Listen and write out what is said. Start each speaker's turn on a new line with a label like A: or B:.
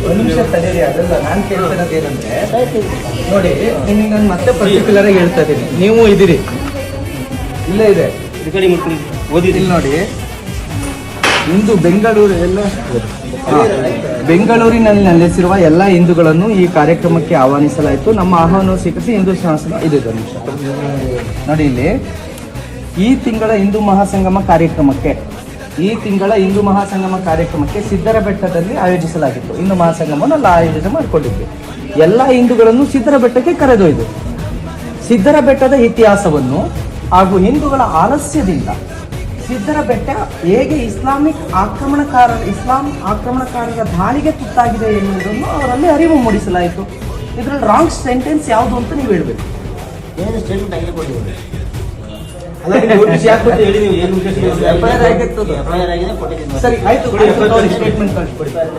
A: ಒಂದು ನಿಮಿಷ ತಡೆಯಿರಿ, ಅದಲ್ಲ ನಾನು ಕೇಳ್ತಿರೋದು ಏನಂದ್ರೆ, ನೋಡಿ ನಿಮ್ಗೆ ನಾನು ಮತ್ತೆ ಪರ್ಟಿಕ್ಯುಲರ್ ಆಗಿ ಹೇಳ್ತಾ ಇದ್ದೀನಿ, ನೀವು ಇದ್ದೀರಿ ಇಲ್ಲೇ ಇದೆ ಇಲ್ಲಿ ನೋಡಿ, ಇಂದು ಬೆಂಗಳೂರು ಎಲ್ಲ ಬೆಂಗಳೂರಿನಲ್ಲಿ ನೆಲೆಸಿರುವ ಎಲ್ಲ ಹಿಂದೂಗಳನ್ನು ಈ ಕಾರ್ಯಕ್ರಮಕ್ಕೆ ಆಹ್ವಾನಿಸಲಾಯಿತು. ನಮ್ಮ ಆಹ್ವಾನ ಸ್ವೀಕರಿಸಿ ಹಿಂದೂ ಶಾಸನ ಇದು ನಿಮಿಷ ನೋಡಿ, ಇಲ್ಲಿ ಈ ತಿಂಗಳ ಹಿಂದೂ ಮಹಾಸಂಗಮ ಕಾರ್ಯಕ್ರಮಕ್ಕೆ ಸಿದ್ದರ ಬೆಟ್ಟದಲ್ಲಿ ಆಯೋಜಿಸಲಾಗಿತ್ತು. ಹಿಂದೂ ಮಹಾಸಂಗಮವನ್ನು ಅಲ್ಲಿ ಆಯೋಜನೆ ಮಾಡಿಕೊಂಡಿದ್ವಿ. ಎಲ್ಲ ಹಿಂದೂಗಳನ್ನು ಸಿದ್ದರ ಬೆಟ್ಟಕ್ಕೆ ಕರೆದೊಯ್ದು ಸಿದ್ದರ ಬೆಟ್ಟದ ಇತಿಹಾಸವನ್ನು ಹಾಗೂ ಹಿಂದೂಗಳ ಆಲಸ್ಯದಿಂದ ಸಿದ್ದರ ಬೆಟ್ಟ ಹೇಗೆ ಇಸ್ಲಾಂ ಆಕ್ರಮಣಕಾರರ ದಾಳಿಗೆ ತುತ್ತಾಗಿದೆ ಎನ್ನುವುದನ್ನು ಅವರಲ್ಲಿ ಅರಿವು ಮೂಡಿಸಲಾಯಿತು. ಇದರಲ್ಲಿ ರಾಂಗ್ ಸೆಂಟೆನ್ಸ್ ಯಾವುದು ಅಂತ ನೀವು ಹೇಳ್ಬೇಕು. ಸರಿ ಆಯ್ತು, ಸ್ಟೇಟ್ಮೆಂಟ್ ಕಳಿಸ್ಕೊಡಿ.